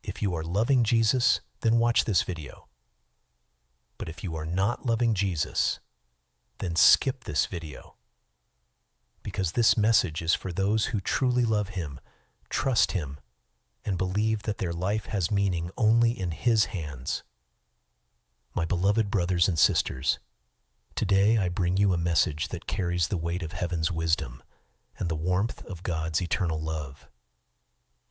If you are loving Jesus, then watch this video. But if you are not loving Jesus, then skip this video. Because this message is for those who truly love Him, trust Him, and believe that their life has meaning only in His hands. My beloved brothers and sisters, today I bring you a message that carries the weight of heaven's wisdom and the warmth of God's eternal love.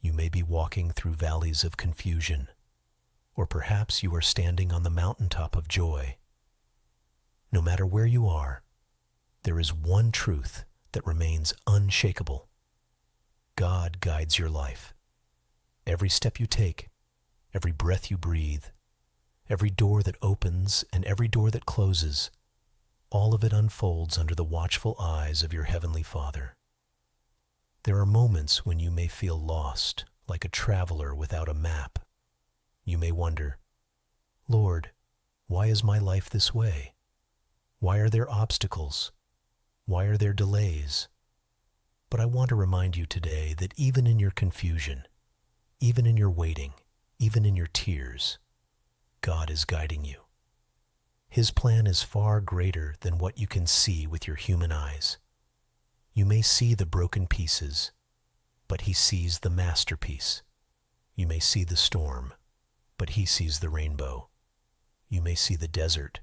You may be walking through valleys of confusion, or perhaps you are standing on the mountaintop of joy. No matter where you are, there is one truth that remains unshakable. God guides your life. Every step you take, every breath you breathe, every door that opens and every door that closes, all of it unfolds under the watchful eyes of your Heavenly Father. There are moments when you may feel lost, like a traveler without a map. You may wonder, Lord, why is my life this way? Why are there obstacles? Why are there delays? But I want to remind you today that even in your confusion, even in your waiting, even in your tears, God is guiding you. His plan is far greater than what you can see with your human eyes. You may see the broken pieces, but He sees the masterpiece. You may see the storm, but He sees the rainbow. You may see the desert,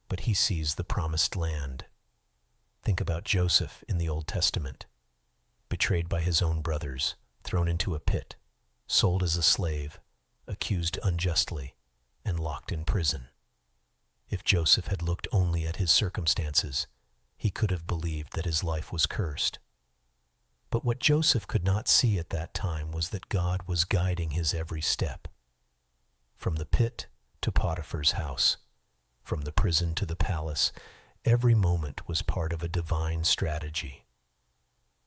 but He sees the promised land. Think about Joseph in the Old Testament, betrayed by his own brothers, thrown into a pit, sold as a slave, accused unjustly, and locked in prison. If Joseph had looked only at his circumstances, he could have believed that his life was cursed. But what Joseph could not see at that time was that God was guiding his every step. From the pit to Potiphar's house, from the prison to the palace, every moment was part of a divine strategy.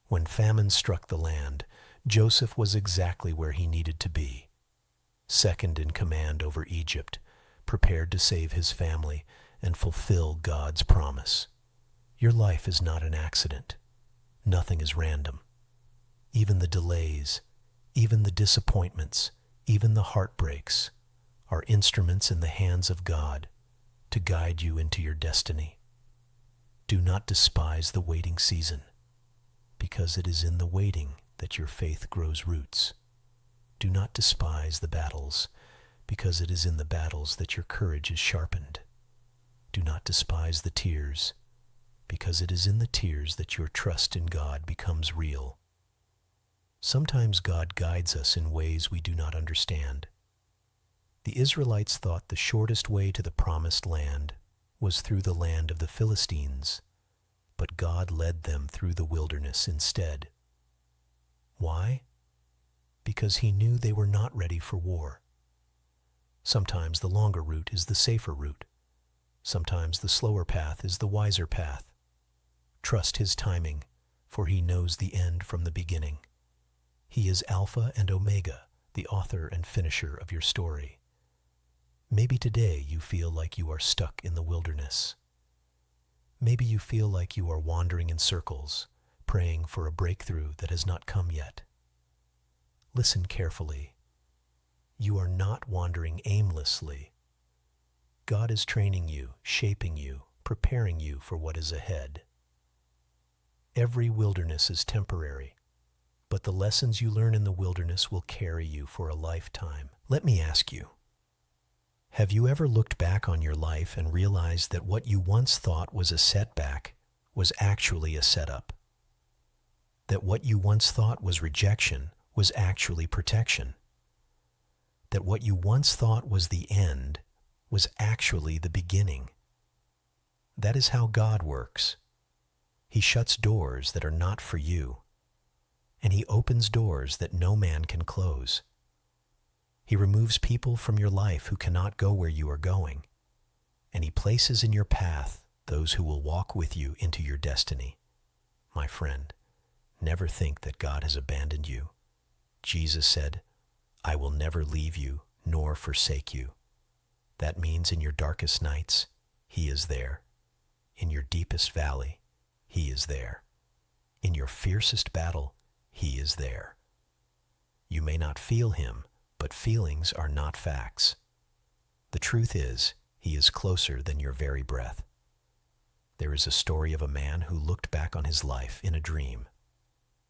When famine struck the land, Joseph was exactly where he needed to be. Second in command over Egypt, prepared to save his family and fulfill God's promise. Your life is not an accident. Nothing is random. Even the delays, even the disappointments, even the heartbreaks are instruments in the hands of God to guide you into your destiny. Do not despise the waiting season, because it is in the waiting that your faith grows roots. Do not despise the battles, because it is in the battles that your courage is sharpened. Do not despise the tears, because it is in the tears that your trust in God becomes real. Sometimes God guides us in ways we do not understand. The Israelites thought the shortest way to the promised land was through the land of the Philistines, but God led them through the wilderness instead. Why? Because He knew they were not ready for war. Sometimes the longer route is the safer route. Sometimes the slower path is the wiser path. Trust His timing, for He knows the end from the beginning. He is Alpha and Omega, the author and finisher of your story. Maybe today you feel like you are stuck in the wilderness. Maybe you feel like you are wandering in circles, praying for a breakthrough that has not come yet. Listen carefully. You are not wandering aimlessly. God is training you, shaping you, preparing you for what is ahead. Every wilderness is temporary, but the lessons you learn in the wilderness will carry you for a lifetime. Let me ask you, have you ever looked back on your life and realized that what you once thought was a setback was actually a setup? That what you once thought was rejection was actually protection? That what you once thought was the end was actually the beginning? That is how God works. He shuts doors that are not for you, and He opens doors that no man can close. He removes people from your life who cannot go where you are going, and He places in your path those who will walk with you into your destiny. My friend, never think that God has abandoned you. Jesus said, "I will never leave you nor forsake you." That means in your darkest nights, He is there. In your deepest valley, He is there. In your fiercest battle, He is there. You may not feel Him, But feelings are not facts. The truth is, He is closer than your very breath. There is a story of a man who looked back on his life in a dream.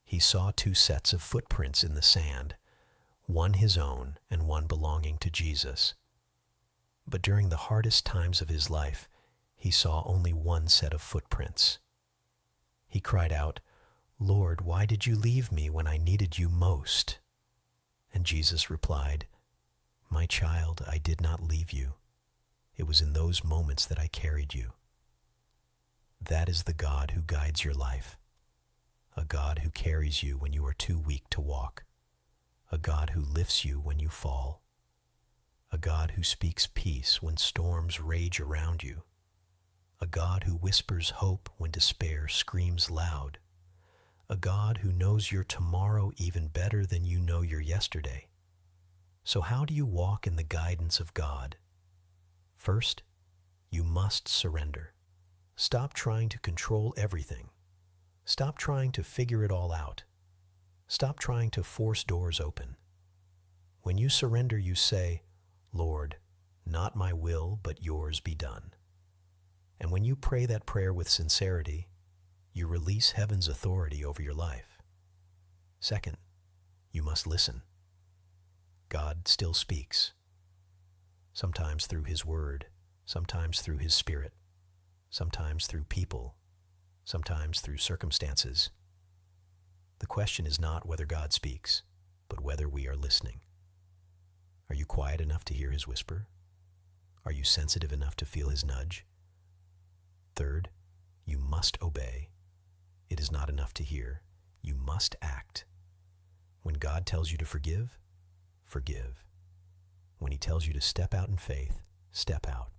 He saw two sets of footprints in the sand, one his own and one belonging to Jesus. But during the hardest times of his life, he saw only one set of footprints. He cried out, "Lord, why did you leave me when I needed you most?" And Jesus replied, "My child, I did not leave you. It was in those moments that I carried you." That is the God who guides your life, a God who carries you when you are too weak to walk, a God who lifts you when you fall, a God who speaks peace when storms rage around you, a God who whispers hope when despair screams loud, a God who knows your tomorrow even better than you know your yesterday. So how do you walk in the guidance of God? First, you must surrender. Stop trying to control everything. Stop trying to figure it all out. Stop trying to force doors open. When you surrender, you say, "Lord, not my will, but yours be done." And when you pray that prayer with sincerity, you release heaven's authority over your life. Second, you must listen. God still speaks, sometimes through His Word, sometimes through His Spirit, sometimes through people, sometimes through circumstances. The question is not whether God speaks, but whether we are listening. Are you quiet enough to hear His whisper? Are you sensitive enough to feel His nudge? Third, you must obey. It is not enough to hear. You must act. When God tells you to forgive, forgive. When He tells you to step out in faith, step out.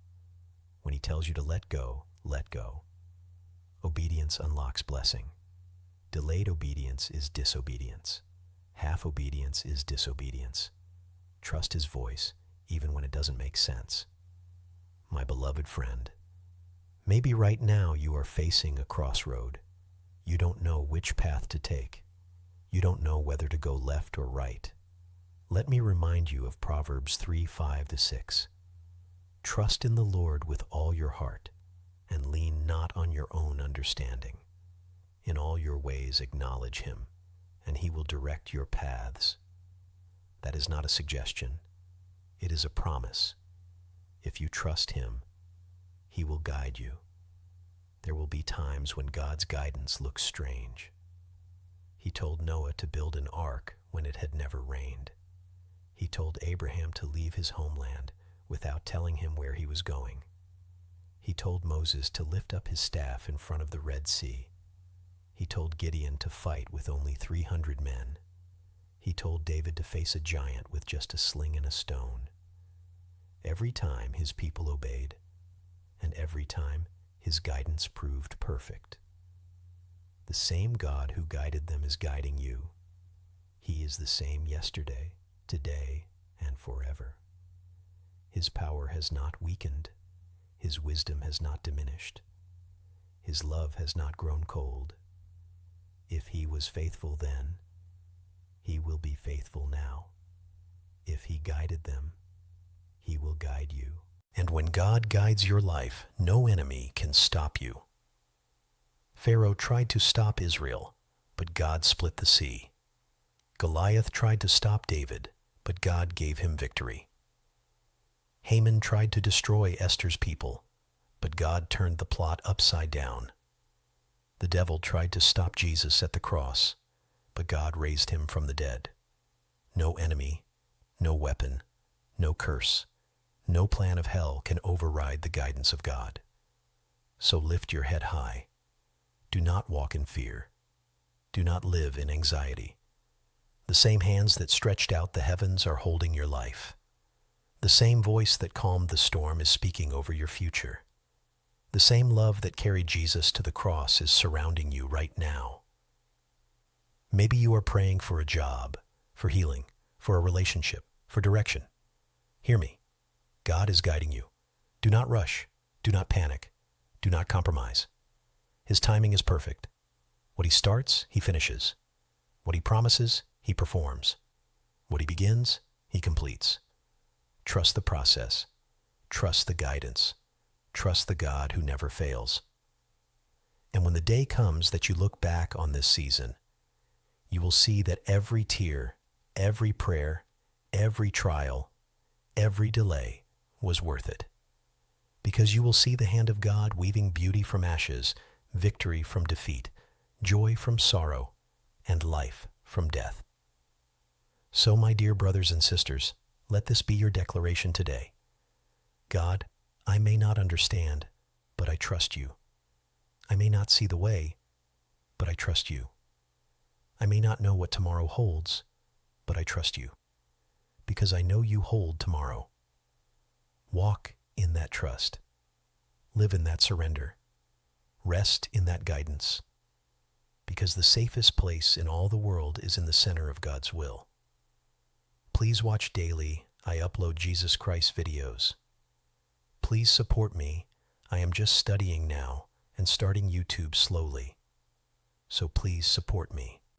When He tells you to let go, let go. Obedience unlocks blessing. Delayed obedience is disobedience. Half obedience is disobedience. Trust His voice, even when it doesn't make sense. My beloved friend, maybe right now you are facing a crossroad. You don't know which path to take. You don't know whether to go left or right. Let me remind you of Proverbs 3:5-6. Trust in the Lord with all your heart, and lean not on your own understanding. In all your ways acknowledge Him, and He will direct your paths. That is not a suggestion. It is a promise. If you trust Him, He will guide you. There will be times when God's guidance looks strange. He told Noah to build an ark when it had never rained. He told Abraham to leave his homeland without telling him where he was going. He told Moses to lift up his staff in front of the Red Sea. He told Gideon to fight with only 300 men. He told David to face a giant with just a sling and a stone. Every time His people obeyed, and every time His guidance proved perfect. The same God who guided them is guiding you. He is the same yesterday, today, and forever. His power has not weakened. His wisdom has not diminished. His love has not grown cold. If He was faithful then, He will be faithful now. If He guided them, He will guide you. And when God guides your life, no enemy can stop you. Pharaoh tried to stop Israel, but God split the sea. Goliath tried to stop David, but God gave him victory. Haman tried to destroy Esther's people, but God turned the plot upside down. The devil tried to stop Jesus at the cross, but God raised Him from the dead. No enemy, no weapon, no curse, no plan of hell can override the guidance of God. So lift your head high. Do not walk in fear. Do not live in anxiety. The same hands that stretched out the heavens are holding your life. The same voice that calmed the storm is speaking over your future. The same love that carried Jesus to the cross is surrounding you right now. Maybe you are praying for a job, for healing, for a relationship, for direction. Hear me. God is guiding you. Do not rush. Do not panic. Do not compromise. His timing is perfect. What He starts, He finishes. What He promises, He performs. What He begins, He He completes. Trust the process. Trust the guidance. Trust the God who never fails. And when the day comes that you look back on this season, you will see that every tear, every prayer, every trial, every delay was worth it. Because you will see the hand of God weaving beauty from ashes, victory from defeat, joy from sorrow, and life from death. So, my dear brothers and sisters, let this be your declaration today. God, I may not understand, but I trust you. I may not see the way, but I trust you. I may not know what tomorrow holds, but I trust you, because I know you hold tomorrow. Walk in that trust. Live in that surrender. Rest in that guidance, because the safest place in all the world is in the center of God's will. Please watch daily. I upload Jesus Christ videos. Please support me. I am just studying now and starting YouTube slowly. So please support me.